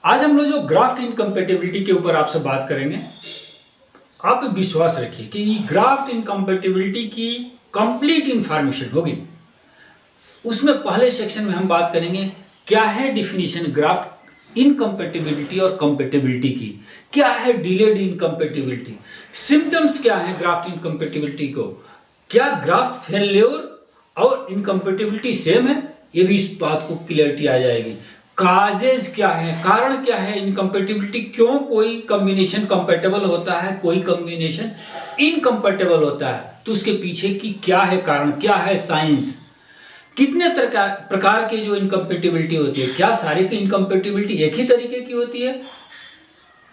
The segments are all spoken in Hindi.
आज हम लोग जो ग्राफ्ट इनकम्पेटिबिलिटी के ऊपर आपसे बात करेंगे। आप विश्वास रखिए कि ये ग्राफ्ट इनकम्पेटिबिलिटी की कंप्लीट इंफॉर्मेशन होगी। उसमें पहले सेक्शन में हम बात करेंगे क्या है डिफिनीशन ग्राफ्ट इनकम्पेटिबिलिटी और कंपेटिबिलिटी की, क्या है डिलेड इनकम्पेटिबिलिटी, सिम्टम्स क्या है ग्राफ्ट इनकम्पेटिबिलिटी को, क्या ग्राफ्ट फेल्योर और इनकम्पेटिबिलिटी सेम है, ये भी इस बात को क्लियरिटी आ जाएगी। काजेज क्या है, कारण क्या है इनकम्पेटिबिलिटी, क्यों कोई कॉम्बिनेशन कंपेटेबल होता है कोई कॉम्बिनेशन इनकम्पेटेबल होता है, तो उसके पीछे की क्या है कारण, क्या है साइंस, कितने प्रकार की जो इनकम्पेटिबिलिटी होती है, क्या सारे की इनकम्पेटिबिलिटी एक ही तरीके की होती है,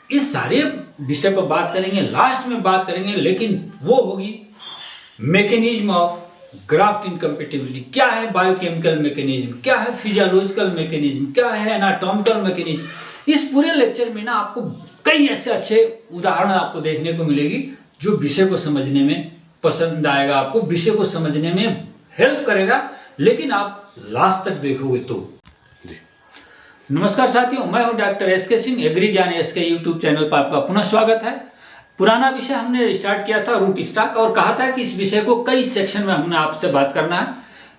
इस सारे विषय पर बात करेंगे। लास्ट में बात करेंगे लेकिन वो होगी मैकेनिज्म ऑफ ग्राफ्ट इनकम्पेटिबिलिटी, क्या है बायोकेमिकल मैकेनिज्म, क्या है फिजियोलॉजिकल मैकेनिज्म, क्या है एनाटॉमिकल मैकेनिज्म। इस पूरे लेक्चर में ना आपको कई ऐसे अच्छे उदाहरण आपको देखने को मिलेगी जो विषय को समझने में पसंद आएगा, आपको विषय को समझने में हेल्प करेगा, लेकिन आप लास्ट तक देखोगे तो। नमस्कार साथियों, मैं हूं डॉक्टर एसके सिंह, एग्री ज्ञान एसके यूट्यूब चैनल पर आपका पुनः स्वागत है। पुराना विषय हमने स्टार्ट किया था रूट स्टॉक और कहा था कि इस विषय को कई सेक्शन में हमने आपसे बात करना है,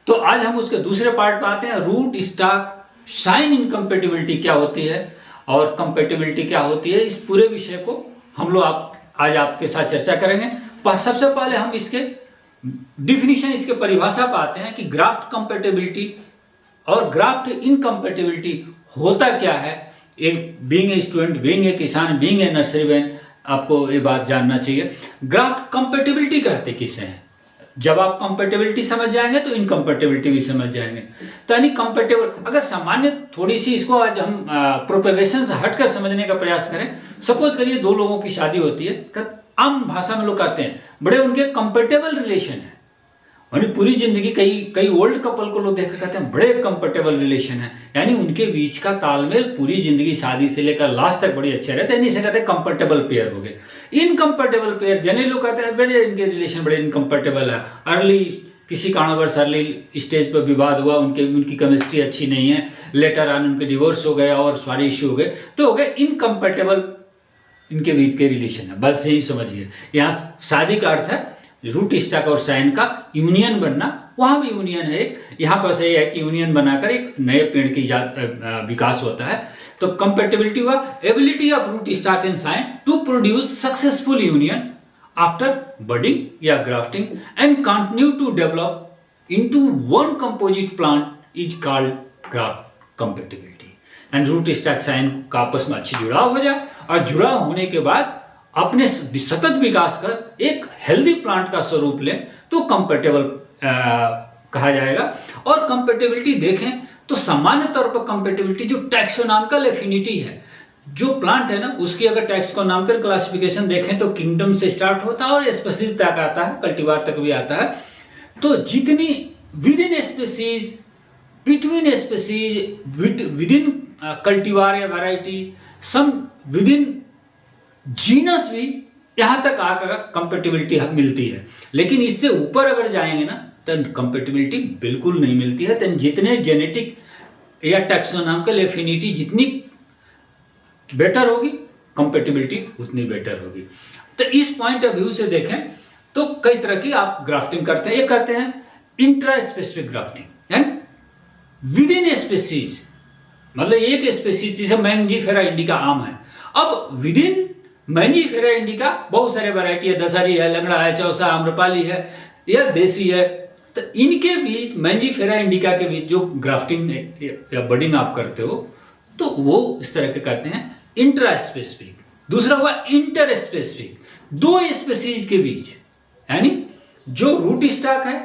तो आज हम उसके दूसरे पार्ट पर आते हैं। रूट स्टॉक साइन इनकम्पेटिबिलिटी क्या होती है और कंपेटिबिलिटी क्या होती है, इस पूरे विषय को हम लोग आज आपके साथ चर्चा करेंगे। सबसे पहले हम इसके डिफिनीशन, इसके परिभाषा पर आते हैं कि ग्राफ्ट कंपेटिबिलिटी और ग्राफ्ट इनकम्पेटिबिलिटी होता क्या है। एक being a student, being a किसान, बीइंग ए नर्सरी मैन, आपको ये बात जानना चाहिए। ग्राफ्ट कंपेटिबिलिटी कहते किसे हैं, जब आप कंपेटिबिलिटी समझ जाएंगे तो इनकम्पेटिबिलिटी भी समझ जाएंगे। तो यानी कंपेटिबल, अगर सामान्य थोड़ी सी इसको आज हम प्रोपेगेशन से हटकर समझने का प्रयास करें। सपोज करिए दो लोगों की शादी होती है, आम भाषा में लोग कहते हैं बड़े उनके कंपेटेबल रिलेशन है, यानी पूरी जिंदगी कई ओल्ड कपल को लोग देखकर कहते हैं बड़े कंफर्टेबल रिलेशन है, यानी उनके बीच का तालमेल पूरी जिंदगी शादी से लेकर लास्ट तक बड़ी अच्छे रहते हैं, इन्हीं से कहते हैं कंफर्टेबल पेयर हो गए। इनकम्फर्टेबल पेयर जनरली लोग कहते हैं बड़े इनके रिलेशन बड़े इनकम्फर्टेबल है, अर्ली किसी कारणवश अर्ली स्टेज पर विवाद हुआ, उनकी केमिस्ट्री अच्छी नहीं है, लेटर ऑन उनके डिवोर्स हो गया और सारे इश्यू हो गए, तो हो गए इनकम्फर्टेबल इनके बीच के रिलेशन है। बस यही समझिए, यहाँ शादी का अर्थ है रूट स्टॉक और साइन का यूनियन बनना, वहां भी यूनियन है एक, यहाँ पर से है कि यूनियन बनाकर एक नए पेड़ की विकास होता है। तो कंपेटिबिलिटी हुआ ability of root stock and scion to produce successful union after budding या grafting and continue to develop into one composite plant is called graft compatibility. And root stock scion का आपस में अच्छी जुड़ाव हो जाए और जुड़ाव होने के बाद अपने सतत विकास कर एक हेल्दी प्लांट का स्वरूप लें तो कंपेटेबल कहा जाएगा। और कंपेटिबिलिटी देखें तो सामान्य तौर पर कंपेटिबिलिटी जो टैक्सोनॉमिकल एफिनिटी है, जो प्लांट है ना उसकी अगर टैक्सोनॉमिकल क्लासिफिकेशन देखें तो किंगडम से स्टार्ट होता है और स्पीसीज तक आता है, कल्टीवार तक भी आता है। तो जितनी within species, between species, within cultivar या variety, some within genus भी यहां तक आकर कंपेटिबिलिटी मिलती है। लेकिन इससे ऊपर अगर जाएंगे ना तो कंपेटिबिलिटी बिल्कुल नहीं मिलती है। तो जितने जेनेटिक या टैक्सोनॉमिकल एफिनिटी जितनी बेटर होगी, कंपेटिबिलिटी उतनी बेटर होगी। तो इस पॉइंट ऑफ व्यू से देखें तो कई तरह की आप ग्राफ्टिंग करते हैं। ये करते हैं इंट्रा स्पेसिफिक ग्राफ्टिंग, यानी विद इन स्पेसीज, मतलब एक स्पेसीज जैसे मैंगजीफेरा इंडिका आम है, अब विद इन मैंगजीफेरा इंडिका बहुत सारे वैरायटी है, दशहरी है, लंगड़ा है, चौसा, आम्रपाली है या देसी है। तो इनके बीच मैंगजीफेरा इंडिका के बीच जो ग्राफ्टिंग या बडिंग आप करते हो तो वो इस तरह के कहते हैं इंट्रा स्पेसिफिक। दूसरा हुआ इंटर स्पेसिफिक, दो स्पेसीज के बीच, यानी जो रूट स्टॉक है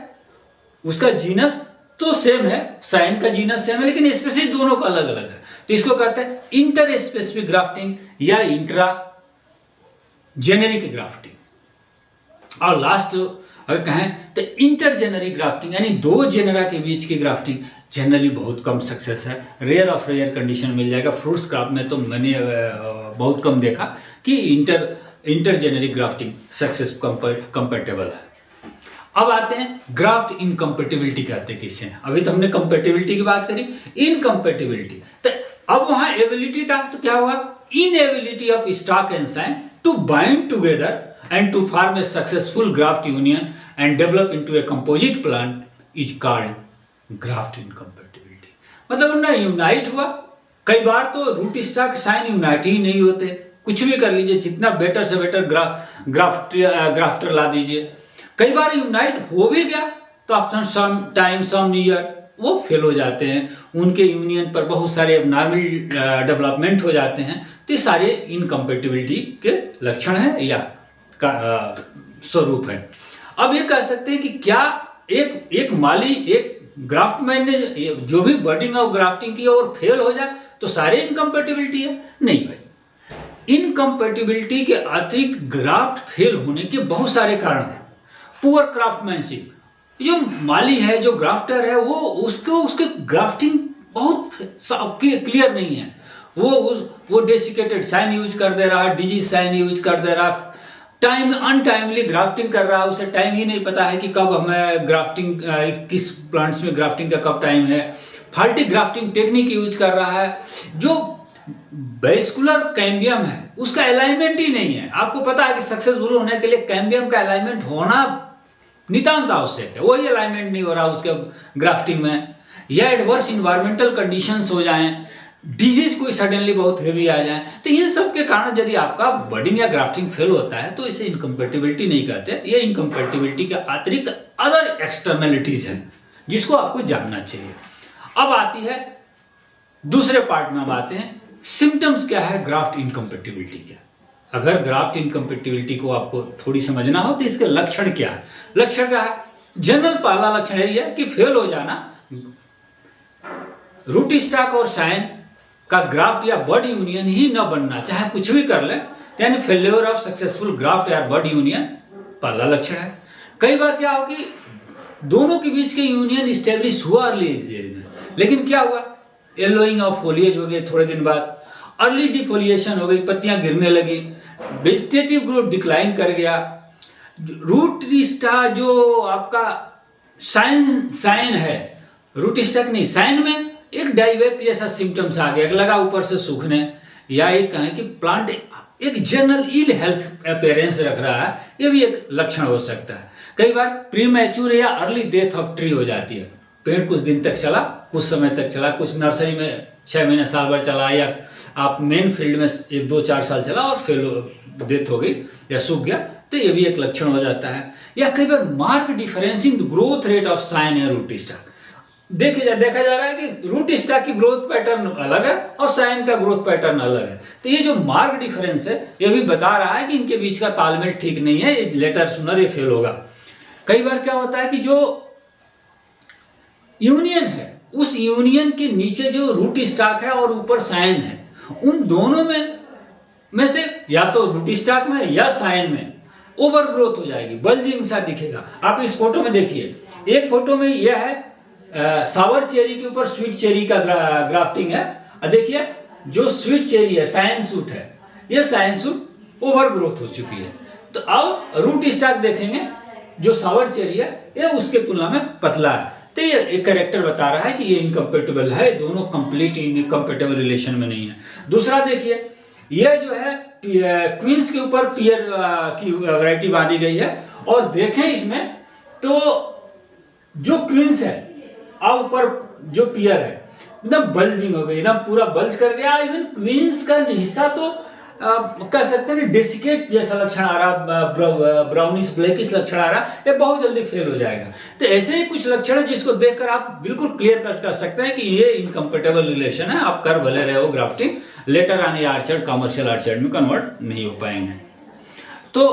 उसका जीनस तो सेम है, साइन का जीनस सेम है, लेकिन स्पेसीज दोनों का अलग अलग है, तो इसको कहते हैं इंटर स्पेसिफिक ग्राफ्टिंग या इंट्रा जेनेरिक ग्राफ्टिंग। और लास्ट अगर कहें तो इंटरजेनरिक ग्राफ्टिंग, यानी दो जेनरा के बीच की ग्राफ्टिंग जनरली बहुत कम सक्सेस है, रेयर ऑफ रेयर कंडीशन मिल जाएगा। फ्रूट्स क्रॉप में तो मैंने बहुत कम देखा कि इंटरजेनरिक ग्राफ्टिंग सक्सेस कंपेटेबल है। अब आते हैं ग्राफ्ट इनकम्पेटिबिलिटी कहते हैं किसे। अभी तो हमने कंपेटिबिलिटी की बात करी, इनकम्पेटिबिलिटी। तो अब वहां एबिलिटी था, तो क्या हुआ, inability of stock and scion to bind together and to form a successful graft union and develop into a composite plant is called graft incompatibility। मतलब उनका यूनाइट हुआ। कई बार तो रूट स्टॉक साइन यूनाइट ही नहीं होते, कुछ भी कर लीजिए, जितना बेटर से बेटर ग्राफ्टर ला दीजिए, कई बार यूनाइट हो भी गया तो after some time some year वो फेल हो जाते हैं, उनके यूनियन पर बहुत सारे एबनॉर्मल डेवलपमेंट हो जाते हैं। तो ये सारे इनकम्पेटिबिलिटी के लक्षण हैं या का स्वरूप है। अब ये कह सकते हैं कि क्या एक माली, एक ग्राफ्टमैन ने जो भी बर्डिंग ऑफ ग्राफ्टिंग की और फेल हो जाए तो सारे इनकम्पेटिबिलिटी है? नहीं भाई, इनकम्पेटिबिलिटी के अतिरिक्त ग्राफ्ट फेल होने के बहुत सारे कारण हैं। पुअर क्राफ्टमैनशिप, जो माली है, जो ग्राफ्टर है, वो उसके ग्राफ्टिंग बहुत क्लियर नहीं है, वो डेसिकेटेड साइन यूज कर दे रहा है, डिजीज साइन यूज कर दे रहा है, टाइम अनटाइमली ग्राफ्टिंग कर रहा है, उसे टाइम ही नहीं पता है कि कब हमें ग्राफ्टिंग, किस प्लांट्स में ग्राफ्टिंग का कब टाइम है, फाल्टी ग्राफ्टिंग टेक्निक यूज कर रहा है, जो वेस्कुलर कैम्बियम है उसका अलाइनमेंट ही नहीं है। आपको पता है कि सक्सेसफुल होने के लिए कैम्बियम का अलाइनमेंट होना नितांत आवश्यक है, वही अलाइनमेंट नहीं हो रहा उसके ग्राफ्टिंग में, या एडवर्स इन्वायरमेंटल कंडीशंस हो जाएं, डिजीज कोई सडनली बहुत हेवी आ जाए, तो इन सब के कारण यदि आपका बर्डिंग या ग्राफ्टिंग फेल होता है तो इसे इनकम्पेटिबिलिटी नहीं कहते। ये इनकम्पेटिबिलिटी के अतिरिक्त अदर एक्सटर्नलिटीज हैं जिसको आपको जानना चाहिए। अब आती है दूसरे पार्ट में, हम आते हैं सिम्टम्स क्या है ग्राफ्ट इनकम्पेटिबिलिटी के। अगर ग्राफ्ट इनकम्पेटिबिलिटी को आपको थोड़ी समझना हो तो इसके लक्षण क्या है। लक्षण क्या है? जनरल पहला लक्षण यही है कि फेल हो जाना, रूट स्टॉक और साइन का ग्राफ्ट या बड यूनियन ही न बनना, चाहे कुछ भी कर ले, यानी फेल्योर ऑफ सक्सेसफुल ग्राफ्ट या बड यूनियन पहला लक्षण है। कई बार क्या हो कि दोनों के बीच के यूनियन स्टेब्लिश हुआ अर्ली स्टेज में, लेकिन क्या हुआ, येलोइंग ऑफ फोलिएज हो गए, थोड़े दिन बाद अर्ली डिफोलिएशन हो गई, पत्तियां गिरने लगी, वेजिटेटिव ग्रोथ डिक्लाइन कर गया, रूट स्टॉक जो आपका साइन है, रूट स्टॉक नहीं, साइन में एक डाइवेक्ट जैसा सिम्टम्स आ गया, लगा ऊपर से सूखने, या एक कहें कि प्लांट एक जनरल इल हेल्थ अपीयरेंस रख रहा है, ये भी एक लक्षण हो सकता है। कई बार प्रीमैच्योर या अर्ली डेथ ऑफ ट्री हो जाती है, पेड़ कुछ दिन तक चला, कुछ समय तक चला, कुछ नर्सरी में 6 महीने साल भर चला, या आप मेन फील्ड में 1-2-4 साल चला और फिर डेथ हो गई या सूख गया, तो ये भी एक लक्षण हो जाता है। या कई बार marked difference in growth rate of scion या रूट स्टॉक, देखा जा रहा है कि रूट स्टॉक की ग्रोथ पैटर्न अलग है और साइन का ग्रोथ पैटर्न अलग है। तो ये जो मार्क डिफरेंस है ये भी बता रहा है कि इनके बीच का तालमेल ठीक नहीं है, ये लेटर सुनर ये फेल होगा। कई बार क्या होता है कि जो यूनियन है, उस यूनियन के नीचे जो रूट स्टॉक है और ऊपर साइन है, उन दोनों में से या तो रूट स्टॉक में या साइन में ओवर ग्रोथ हो जाएगी, बल्जिंग सा दिखेगा। आप इस फोटो में देखिए, एक फोटो में यह है सावर चेरी के ऊपर स्वीट चेरी का ग्राफ्टिंग है, और देखिए जो स्वीट चेरी है, साइन सूट है, ये साइन सूट ओवर ग्रोथ हो चुकी है। तो आओ रूट स्टॉक देखेंगे, जो सावर चेरी है ये उसके तुलना में पतला है, तो ये एक कैरेक्टर बता रहा है कि ये इनकम्पेटिबल है, दोनों कंप्लीट इनकम्पेटिबल रिलेशन में नहीं है। दूसरा देखिए, ये जो है क्वींस के ऊपर पियर की वैरायटी बांधी गई है, और देखें इसमें तो जो क्वींस है और ऊपर जो पियर है एकदम बल्जिंग हो गई, एकदम पूरा बल्ज कर गया। इवन क्वींस का हिस्सा तो कह सकते हैं डेसिकेट जैसा लक्षण आ रहा, ब्राउनिश ब्लैकिश लक्षण आ रहा, ये बहुत जल्दी फेल हो जाएगा। तो ऐसे ही कुछ लक्षण है जिसको देखकर आप बिल्कुल क्लियर कर सकते हैं कि ये इनकम्पेटिबल रिलेशन है, आप कर भले रहे हो ग्राफ्टिंग, लेटर आने आर्चर्ड कमर्शियल आर्चर्ड में कन्वर्ट नहीं हो पाएंगे। तो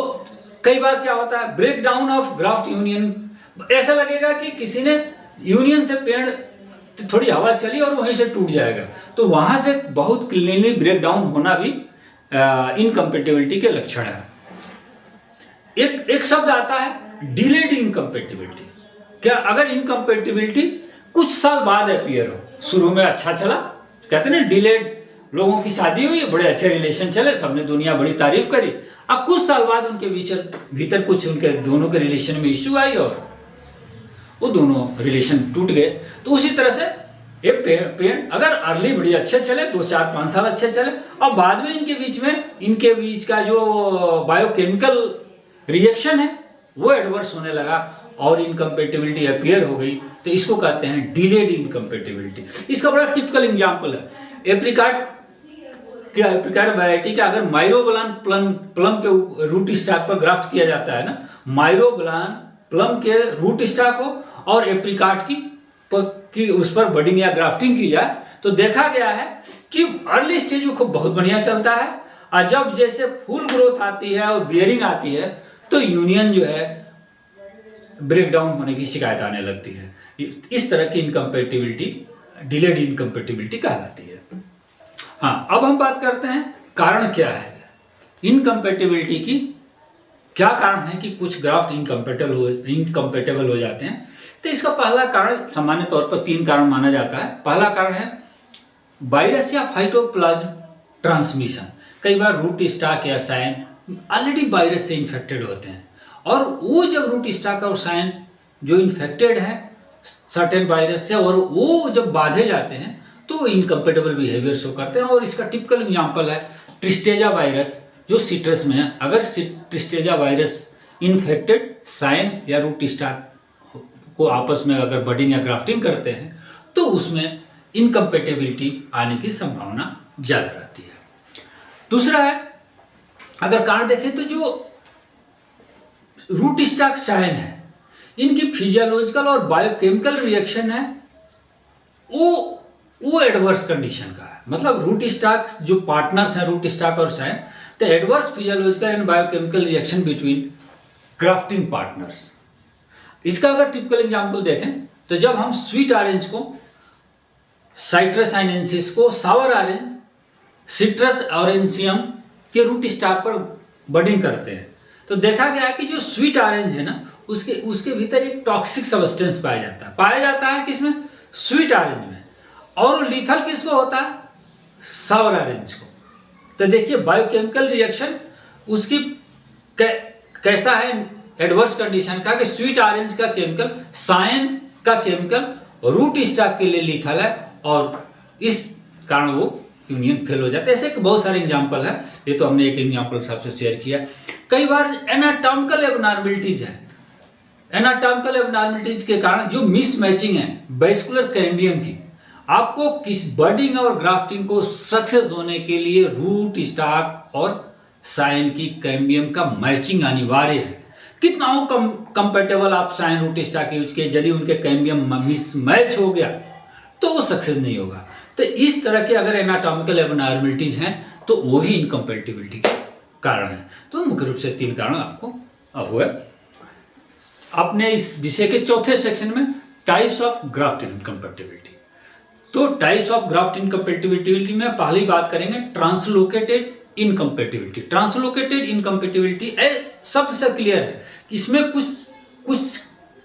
कई बार क्या होता है, break down of graft union, ऐसा लगेगा कि किसी ने यूनियन से पेड़ थोड़ी हवा चली और वहीं से टूट जाएगा, तो वहां से बहुत क्लीनली ब्रेक डाउन होना भी इनकम्पेटिबिलिटी के लक्षण है। एक शब्द आता है डिलेड इनकम्पेटिबिलिटी। क्या अगर इनकम्पेटिबिलिटी कुछ साल बाद अपीयर हो, शुरू में अच्छा चला, कहते हैं ना डिलेड, लोगों की शादी हुई, बड़े अच्छे रिलेशन चले, सबने दुनिया बड़ी तारीफ करी, अब कुछ साल बाद उनके भीतर कुछ उनके दोनों के रिलेशन में इश्यू आई और वो दोनों रिलेशन टूट गए। तो उसी तरह से ये पेड़ अगर अर्ली बड़ी अच्छे चले 2-4-5 साल अच्छे चले और बाद में इनके बीच का जो बायोकेमिकल रिएक्शन है वो एडवर्स होने लगा और इनकम्पेटिबिलिटी अपीयर हो गई, तो इसको कहते हैं डिलेड इनकम्पेटिबिलिटी। इसका बड़ा टिपिकल एग्जांपल है एप्रिकार वैरायटी का। अगर माइरोबलान प्लम के रूट स्टॉक पर ग्राफ्ट किया जाता है ना, माइरोबलान प्लम के रूट स्टॉक हो और एप्रिकॉट की उस पर बडिंग या ग्राफ्टिंग की जाए तो देखा गया है कि अर्ली स्टेज में खूब बहुत बढ़िया चलता है, और जब जैसे फुल ग्रोथ आती है और बियरिंग आती है तो यूनियन जो है ब्रेक डाउन होने की शिकायत आने लगती है। इस तरह की इनकम्पेटिबिलिटी डिलेड इनकम्पेटिबिलिटी कहलाती है। हाँ, अब हम बात करते हैं कारण क्या है इनकम्पेटिबिलिटी की। क्या कारण है कि कुछ ग्राफ्ट इनकम्पेटेबल हो जाते हैं? तो इसका पहला कारण सामान्य तौर पर 3 कारण माना जाता है। पहला कारण है वायरस या फाइटोप्लाज्म ट्रांसमिशन। कई बार रूट स्टॉक या साइन ऑलरेडी वायरस से इन्फेक्टेड होते हैं, और वो जब रूट स्टॉक और साइन जो इन्फेक्टेड हैं सर्टेन वायरस से और वो जब बांधे जाते हैं तो इनकम्पेटेबल बिहेवियर शो करते हैं। और इसका टिपिकल एग्जाम्पल है ट्रिस्टेजा वायरस जो सिट्रस में है। अगर ट्रिस्टेजा वायरस इन्फेक्टेड साइन या रूट स्टॉक को आपस में अगर बडिंग या ग्राफ्टिंग करते हैं तो उसमें इनकम्पेटेबिलिटी आने की संभावना ज़्यादा रहती है। दूसरा है, अगर कारण देखें तो जो रूट स्टॉक साइन है इनकी फिजियोलॉजिकल और बायोकेमिकल रिएक्शन है वो एडवर्स कंडीशन का है। मतलब रूट स्टॉक जो पार्टनर्स हैं रूट स्टॉक और साइन, तो adverse physiological and biochemical reaction between grafting partners. इसका अगर टिपिकल एग्जांपल देखें तो जब हम स्वीट ऑरेंज को साइट्रस साइनेंसिस को सावर ऑरेंज सिट्रस ऑरेंजियम के रूट स्टॉक पर बडिंग करते हैं तो देखा गया कि जो स्वीट ऑरेंज है ना उसके भीतर एक टॉक्सिक सब्सटेंस पाया जाता है किसमें? स्वीट ऑरेंज में। और लीथल किसको होता है? सावर ऑरेंज को। तो देखिए बायोकेमिकल रिएक्शन उसकी कैसा है एडवर्स कंडीशन का कि स्वीट ऑरेंज का केमिकल साइन का केमिकल रूट स्टॉक के लिए लीथल है और इस कारण वो यूनियन फेल हो जाता है। ऐसे बहुत सारे एग्जाम्पल है, ये तो हमने एक एग्जाम्पल सबसे शेयर किया। कई बार एनाटॉमिकल एबनॉर्मलिटीज है। एनाटॉमिकल एबनॉर्मलिटीज के कारण जो मिसमैचिंग है वेस्कुलर कैम्बियम की, आपको किस बडिंग और ग्राफ्टिंग को सक्सेस होने के लिए रूट स्टॉक और साइन की कैम्बियम का मैचिंग अनिवार्य है। कितना हो कंपेटेबल आप साइन रूट स्टॉक यूज किए, यदि उनके कैम्बियम मिसमैच हो गया तो वो सक्सेस नहीं होगा। तो इस तरह के अगर एनाटॉमिकल एबनॉर्मलिटीज हैं तो वो भी इनकम्पेटिबिलिटी के कारण है। तो मुख्य रूप से 3 कारण आपको हुए। अपने इस विषय के चौथे सेक्शन में टाइप्स ऑफ ग्राफ्ट इनकम्पेटिबिलिटी। तो टाइप्स ऑफ ग्राफ्ट इनकम्पेटिबिलिटी में पहली बात करेंगे ट्रांसलोकेटेड इनकम्पेटिबिलिटी। ट्रांसलोकेटेड इनकम्पेटिबिलिटी शब्द से क्लियर है कि इसमें कुछ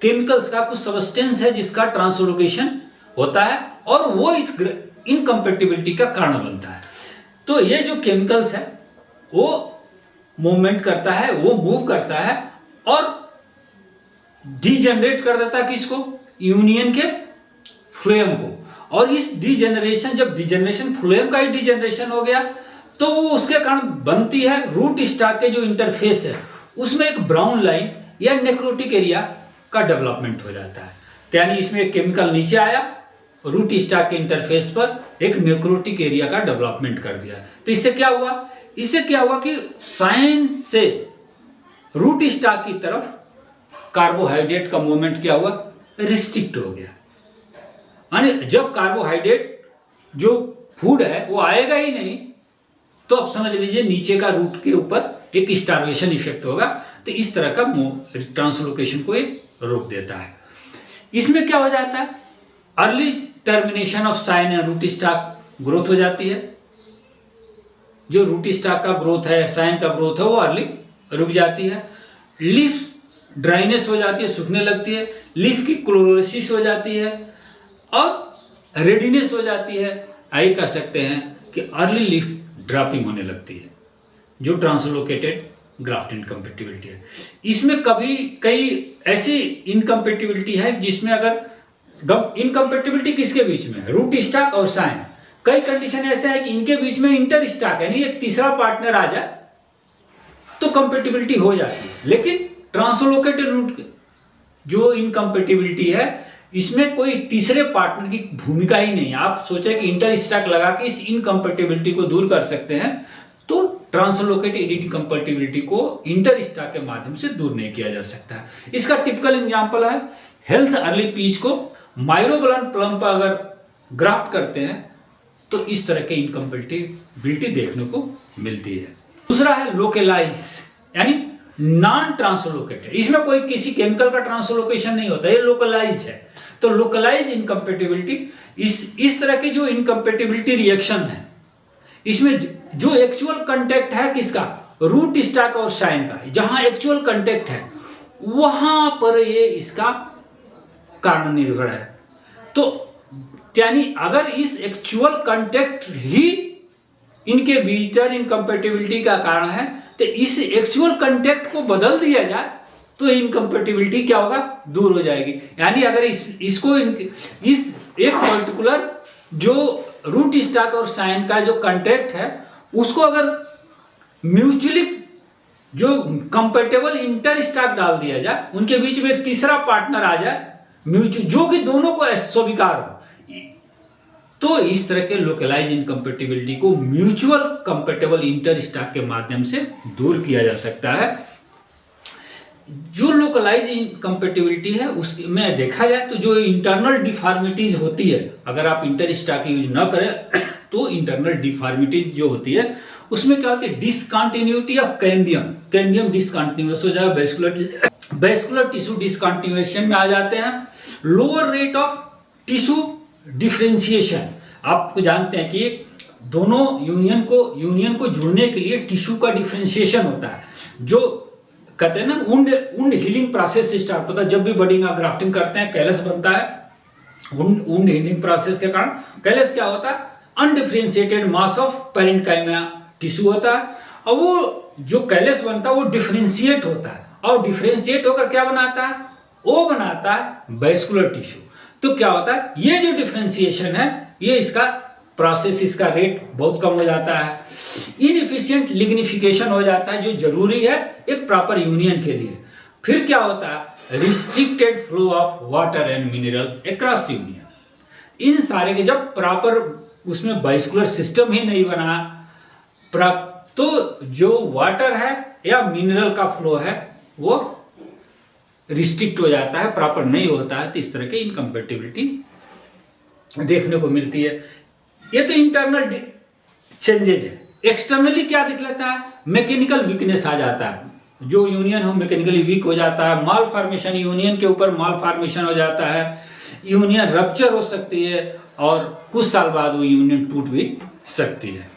केमिकल्स का कुछ सब्सटेंस है जिसका ट्रांसलोकेशन होता है और वो इस इनकम्पेटिबिलिटी का कारण बनता है। तो ये जो केमिकल्स है वो मूवमेंट करता है, वो मूव करता है और डीजेनरेट कर देता है किसको? यूनियन के फ्लोएम को। और इस डीजेनरेशन, जब डीजेनरेशन फ्लोएम का ही डीजेनरेशन हो गया तो वो उसके कारण बनती है रूट स्टॉक के जो इंटरफेस है उसमें एक ब्राउन लाइन या नेक्रोटिक एरिया का डेवलपमेंट हो जाता है। यानी इसमें एक केमिकल नीचे आया, रूट स्टॉक के इंटरफेस पर एक नेक्रोटिक एरिया का डेवलपमेंट कर दिया। तो इससे क्या हुआ कि साइन से रूट स्टॉक की तरफ कार्बोहाइड्रेट का मूवमेंट क्या हुआ? रिस्ट्रिक्ट हो गया। यानी जब कार्बोहाइड्रेट जो फूड है वो आएगा ही नहीं तो अब समझ लीजिए नीचे का रूट के ऊपर एक स्टार्वेशन इफेक्ट होगा। तो इस तरह का ट्रांसलोकेशन को ये रोक देता है। इसमें क्या हो जाता है? Early termination of scion and root stock growth हो जाती है। जो रूट स्टॉक का ग्रोथ है, साइन का ग्रोथ है, वो अर्ली रुक जाती है। लीफ ड्राइनेस हो जाती है, सूखने लगती है। लीफ की क्लोरोसिस हो जाती है और रेडिनेस हो जाती है। आई कह सकते हैं कि अर्ली लीफ ड्रॉपिंग होने लगती है, जो ट्रांसलोकेटेड ग्राफ्ट इनकम्पेटिबिलिटी है। इसमें कई ऐसी इनकम्पेटिबिलिटी है जिसमें अगर इनकम्पेटिबिलिटी किसके बीच में है? रूट स्टॉक और साइन। कई कंडीशन ऐसे है कि इनके बीच में इंटर स्टॉक यानी एक तीसरा पार्टनर आ जाए तो कंपेटिबिलिटी हो जाती है। लेकिन ट्रांसलोकेटेड रूट जो इनकम्पेटिबिलिटी है इसमें कोई तीसरे पार्टनर की भूमिका ही नहीं है। आप सोचे कि इंटर स्टॉक लगा के इस इनकम्पेटिबिलिटी को दूर कर सकते हैं, तो ट्रांसलोकेटेड इनकम्पेटिबिलिटी को इंटर स्टॉक के माध्यम से दूर नहीं किया जा सकता है। इसका टिपिकल एग्जांपल है हेल्थ अर्ली पीच को माइरोबलन प्लम पर अगर ग्राफ्ट करते हैं तो इस तरह के इनकम्पेटिबिलिटी देखने को मिलती है। दूसरा है लोकेलाइज यानी नॉन ट्रांसलोकेटेड। इसमें कोई किसी केमिकल का ट्रांसलोकेशन नहीं होता, ये लोकलाइज है। तो लोकलाइज इनकम्पेटिबिलिटी इस तरह की जो इनकम्पेटिबिलिटी रिएक्शन है इसमें जो एक्चुअल कंटेक्ट है किसका? रूट स्टॉक और साइन का। जहां एक्चुअल कंटेक्ट है वहां पर ये इसका कारण निर्भर है। तो यानी अगर इस एक्चुअल कंटेक्ट ही इनके भीतर इनकम्पेटिबिलिटी का कारण है तो इस एक्चुअल कंटेक्ट को बदल दिया जाए तो इनकम्पेटिबिलिटी क्या होगा? दूर हो जाएगी। यानी अगर इसको इस एक पर्टिकुलर जो रूट स्टॉक और साइन का जो कंटेक्ट है उसको अगर म्यूचुअली जो कंपेटेबल इंटर स्टॉक डाल दिया जाए, उनके बीच में एक तीसरा पार्टनर आ जाए म्यूचुअल जो कि दोनों को स्वीकार हो, तो इस तरह के लोकलाइज इनकम्पेटिबिलिटी को म्यूचुअल कंपेटेबल इंटर स्टॉक के माध्यम से दूर किया जा सकता है। जो लोकलाइज इनकम्पेटिबिलिटी है उसमें देखा जाए तो जो इंटरनल डिफॉर्मिटीज होती है, अगर आप इंटर स्टॉक यूज ना करें तो इंटरनल डिफॉर्मिटीज जो होती है उसमें क्या होती है? डिसकंटिन्यूटी ऑफ कैम्बियम डिसकंटिन्यूअस हो जाए, वेस्कुलर टिश्यू डिसकंटिन्यूएशन में आ जाते हैं, lower rate of tissue differentiation. आप जानते हैं कि दोनों यूनियन को जुड़ने के लिए टिश्यू का डिफरेंशिएशन होता है, जो कहते हैं ना वुंड हीलिंग प्रोसेस से स्टार्ट होता है। जब भी बडिंग और ग्राफ्टिंग करते हैं कैलस बनता है। वुंड हीलिंग प्रोसेस के कारण कैलस क्या होता है? Undifferentiated mass of parenchyma tissue होता है, और वो जो कैलस बनता है वो डिफरेंशिएट होता है, और डिफरेंशिएट होकर क्या बनाता है? वो बनाता है वेस्कुलर टिश्यू। तो क्या होता है? ये जो डिफरेंशिएशन है ये इसका प्रोसेस, इसका रेट बहुत कम हो जाता है, इनएफिशिएंट लिग्निफिकेशन हो जाता है जो जरूरी है एक प्रॉपर यूनियन के लिए। फिर क्या होता है? Restricted flow of water and mineral across union. इन सारे के जब प्रॉपर उसमें वेस्कुलर सिस्टम ही नहीं बना तो जो वाटर है या मिनरल का फ्लो है वो रिस्ट्रिक्ट हो जाता है, प्रॉपर नहीं होता है, तो इस तरह की इनकम्पेटिबिलिटी देखने को मिलती है। ये तो इंटरनल चेंजेज है। एक्सटर्नली क्या दिख लेता है? मैकेनिकल वीकनेस आ जाता है, जो यूनियन हो मैकेनिकली वीक हो जाता है, माल फॉर्मेशन, यूनियन के ऊपर माल फॉर्मेशन हो जाता है, यूनियन रप्चर हो सकती है और कुछ साल बाद वो यूनियन टूट भी सकती है।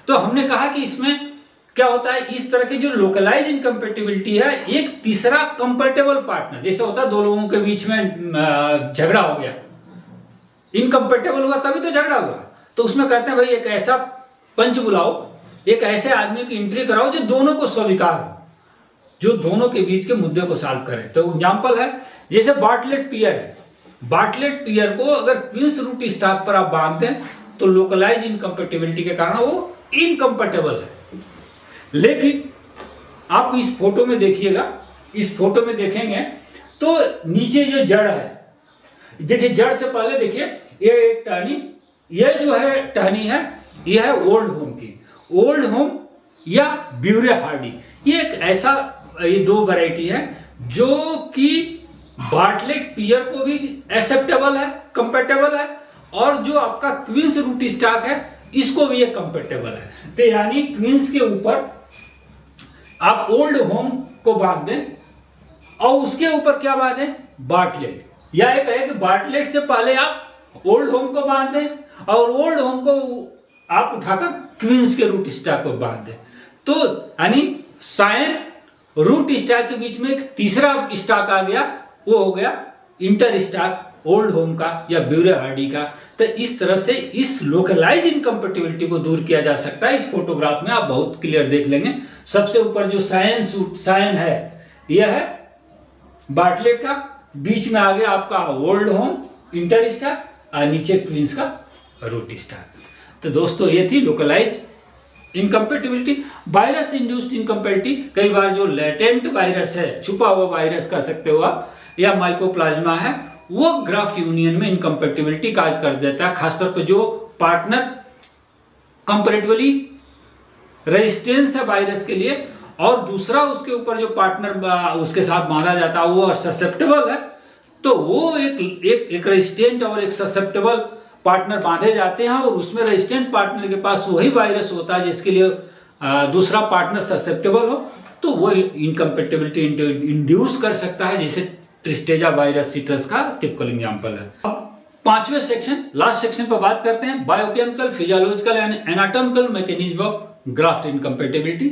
तो हमने कहा कि इसमें क्या होता है? इस तरह की जो लोकलाइज इनकम्पेटिबिलिटी है, एक तीसरा कंपेटेबल पार्टनर, जैसे होता है दो लोगों के बीच में झगड़ा हो गया, इनकम्पेटेबल हुआ तभी तो झगड़ा हुआ, तो उसमें कहते हैं भाई एक ऐसा पंच बुलाओ, एक ऐसे आदमी की एंट्री कराओ जो दोनों को स्वीकार हो, जो दोनों के बीच के मुद्दे को सॉल्व करे। तो एग्जांपल है जैसे बार्टलेट पियर है। बार्टलेट पियर को अगर क्वींस रूट स्टॉक पर आप बांधते हैं तो लोकलाइज इनकम्पेटिबिलिटी के कारण वो इनकम्पेटेबल है। लेकिन आप इस फोटो में देखिएगा, इस फोटो में देखेंगे तो नीचे जो जड़ है, देखिए जड़ से पहले देखिए ये एक टहनी, ये जो है टहनी है, ये है ओल्ड होम की, ओल्ड होम या ब्यूरे हार्डी। ये एक ऐसा, ये दो वैरायटी है जो कि बार्टलेट पियर को भी एक्सेप्टेबल है, कंपेटेबल है, और जो आपका क्वींस रूट स्टॉक है इसको भी ये कंपेटेबल है। तो यानी क्वींस के ऊपर आप ओल्ड होम को बांध दें और उसके ऊपर क्या बांधें? बार्टलेट, या एक है कि बार्टलेट से पहले आप ओल्ड होम को बांध दें और ओल्ड होम को आप उठाकर क्वींस के रूट स्टॉक को बांध दें। तो यानी साइन रूट स्टॉक के बीच में एक तीसरा स्टॉक आ गया, वो हो गया इंटर स्टॉक ओल्ड होम का या ब्यूरे हार्डी का। तो इस तरह से इस लोकलाइज इनकम्पेटिबिलिटी को दूर किया जा सकता है। इस फोटोग्राफ में आप बहुत क्लियर देख लेंगे। सबसे ऊपर जो साइन है यह है बार्टलेट का, बीच में आ गया आपका ओल्ड होम इंटर स्टाक और नीचे क्वींस का रूट स्टाक। तो दोस्तों ये थी localise incompatibility. Virus induced incompatibility, कई बार जो लेटेंट वायरस है, छुपा हुआ वायरस कह सकते हो आप, या माइकोप्लाज्मा है, वो ग्राफ्ट यूनियन में इनकम्पेटिबिलिटी काज कर देता है। खासतौर पर जो पार्टनर कंपैरेटिवली रेजिस्टेंस है वायरस के लिए, और दूसरा उसके ऊपर जो पार्टनर उसके साथ बांधा जाता है वो ससेप्टेबल है, तो वो एक रेजिस्टेंट और एक ससेप्टेबल पार्टनर बांधे जाते हैं, और उसमें रेजिस्टेंट पार्टनर के पास वही वायरस होता है जिसके लिए दूसरा पार्टनर ससेप्टेबल हो, तो वो इनकम्पेटिबिलिटी इंड्यूस कर सकता है, जैसे ट्रिस्टेजा वायरस सिट्रस का टिपिकल एग्जांपल है। अब पांचवें सेक्शन, लास्ट सेक्शन पर बात करते हैं biochemical, physiological and anatomical mechanism of graft incompatibility.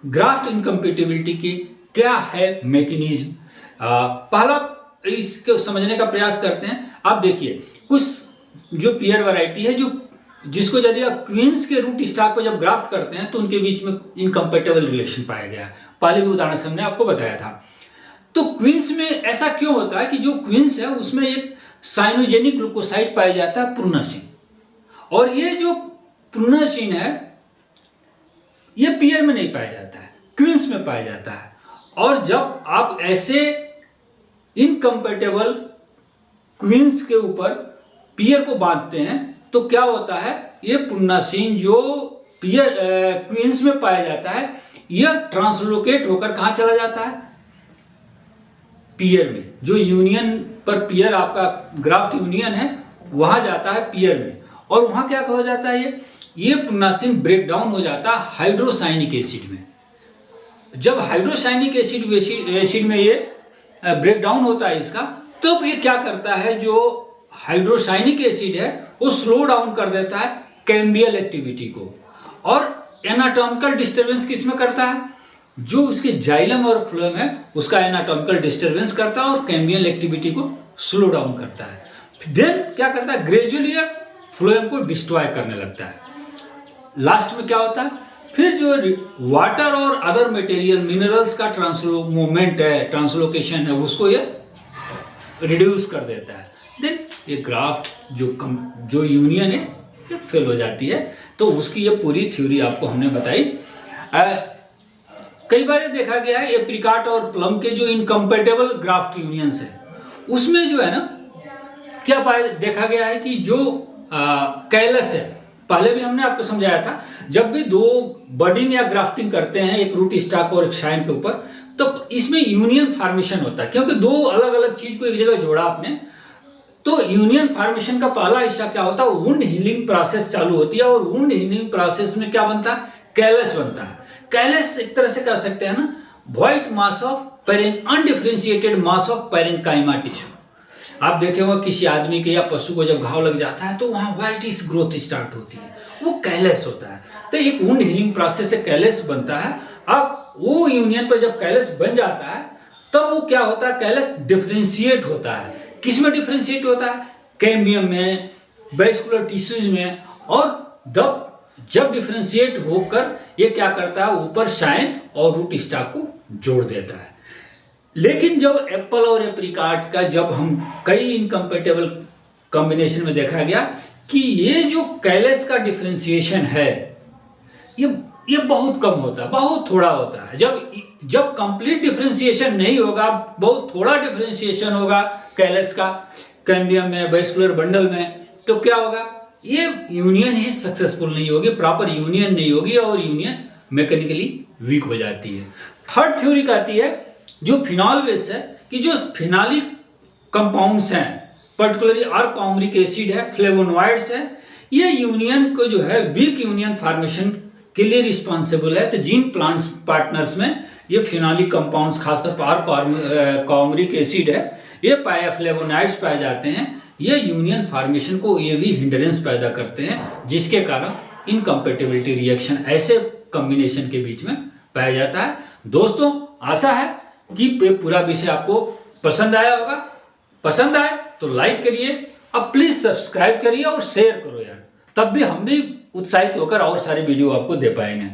Graft incompatibility की क्या है मैकेनिज्म, पहला इसको समझने का प्रयास करते हैं। आप देखिए कुछ जो पियर वैरायटी है, जो जिसको यदि आप क्वींस के रूट स्टॉक को जब ग्राफ्ट करते हैं तो उनके बीच में इनकम्पेटिबल रिलेशन पाया गया है। पहले भी उदाहरण से हमने आपको बताया था। तो क्वींस में ऐसा क्यों होता है कि जो क्वींस है उसमें एक साइनोजेनिक ग्लूकोसाइड पाया जाता है प्रूनासिन, और ये जो प्रूनासिन है ये पियर में नहीं पाया जाता है, क्वींस में पाया जाता है। और जब आप ऐसे इनकम्पेटिबल क्वींस के ऊपर पियर को बांधते हैं तो क्या होता है, ये प्रूनासिन जो पियर क्वींस में पाया जाता है यह ट्रांसलोकेट होकर कहां चला जाता है, पियर में। जो यूनियन पर पियर आपका ग्राफ्ट यूनियन है वहां जाता है पियर में, और वहां क्या हो जाता है, ये प्रूनासिन ब्रेक डाउन हो जाता है हाइड्रोसाइनिक एसिड में। जब हाइड्रोसाइनिक एसिड में ये ब्रेक डाउन होता है इसका, तब ये क्या करता है, जो हाइड्रोसाइनिक एसिड है वो स्लो डाउन कर देता है कैम्बियल एक्टिविटी को, और एनाटॉमिकल डिस्टर्बेंस किसमें करता है, जो उसके जाइलम और फ्लोएम है उसका एनाटॉमिकल डिस्टर्बेंस करता है और कैम्बियल एक्टिविटी को स्लो डाउन करता है। देन क्या करता है, ग्रेजुअली फ्लोएम को डिस्ट्रॉय करने लगता है। लास्ट में क्या होता है, फिर जो वाटर और अदर मटेरियल मिनरल्स का मूवमेंट है, ट्रांसलोकेशन है, उसको ये रिड्यूस कर देता है। देन ये ग्राफ्ट जो यूनियन है ये फेल हो जाती है। तो उसकी ये पूरी थ्योरी आपको हमने बताई। कई बार ये देखा गया है एप्रिकॉट और प्लम के जो इनकम्पेटिबल ग्राफ्ट यूनियंस है उसमें जो है ना क्या देखा गया है कि जो कैलस है, पहले भी हमने आपको समझाया था, जब भी दो बडिंग या ग्राफ्टिंग करते हैं एक रूट स्टॉक और एक शाइन के ऊपर, तो इसमें यूनियन फॉर्मेशन होता है, क्योंकि दो अलग अलग चीज को एक जगह जोड़ा आपने। तो यूनियन फॉर्मेशन का पहला हिस्सा क्या होता है, वुंड हीलिंग प्रोसेस चालू होती है, और वुंड हीलिंग प्रोसेस में क्या बनता है, कैलस बनता है। कैलस एक तरह से कह सकते हैं ना, white mass of undifferentiated mass of parenchyma tissue. आप देखे होंगे किसी आदमी के या पशु को जब घाव लग जाता है तो वहां व्हाइटिश ग्रोथ स्टार्ट होती है, वो कैलस होता है। तो एक वुंड हीलिंग प्रोसेस से कैलस बनता है। अब वो यूनियन पर जब कैलस बन जाता है तब वो क्या होता है, कैलस डिफरेंशिएट होता है। किस में डिफरेंशिएट होता है, कैम्बियम में, वेस्कुलर टिश्यूज में, और जब डिफरेंशिएट होकर ये क्या करता है, ऊपर शाइन और रूट स्टॉक को जोड़ देता है। लेकिन जब एप्पल और एप्रिकॉट का जब हम कई इनकम्पेटिबल कॉम्बिनेशन में देखा गया कि ये जो कैलस का डिफरेंशिएशन है ये बहुत कम होता है, बहुत थोड़ा होता है। जब कंप्लीट डिफरेंशिएशन नहीं होगा, बहुत थोड़ा डिफरेंशिएशन होगा कैलस का कैम्बियम में, वेस्कुलर बंडल में, तो क्या होगा, ये यूनियन ही सक्सेसफुल नहीं होगी, प्रॉपर यूनियन नहीं होगी और यूनियन मैकेनिकली वीक हो जाती है। थर्ड थ्योरी कहती है जो फिनॉल बेस है कि जो फिनालिक कंपाउंड्स हैं, पर्टिकुलरली आर्कोमरिक एसिड है, फ्लेवोनॉइड्स है, ये यूनियन को जो है वीक यूनियन फॉर्मेशन के लिए रिस्पॉन्सिबल है। तो जिन प्लांट्स पार्टनर्स में ये फिनॉलिक कंपाउंड्स खासतौर पर आर्कोमरिक एसिड है, ये फ्लेवोनॉइड्स पाए जाते हैं, ये यूनियन फॉर्मेशन को ये भी हिंड्रेंस पैदा करते हैं, जिसके कारण इनकम्पेटिबिलिटी रिएक्शन ऐसे कॉम्बिनेशन के बीच में पाया जाता है। दोस्तों आशा है कि पूरा विषय आपको पसंद आया होगा। पसंद आए तो लाइक करिए, अब प्लीज सब्सक्राइब करिए और शेयर करो यार, तब भी हम भी उत्साहित होकर और सारे वीडियो आपको दे पाएंगे।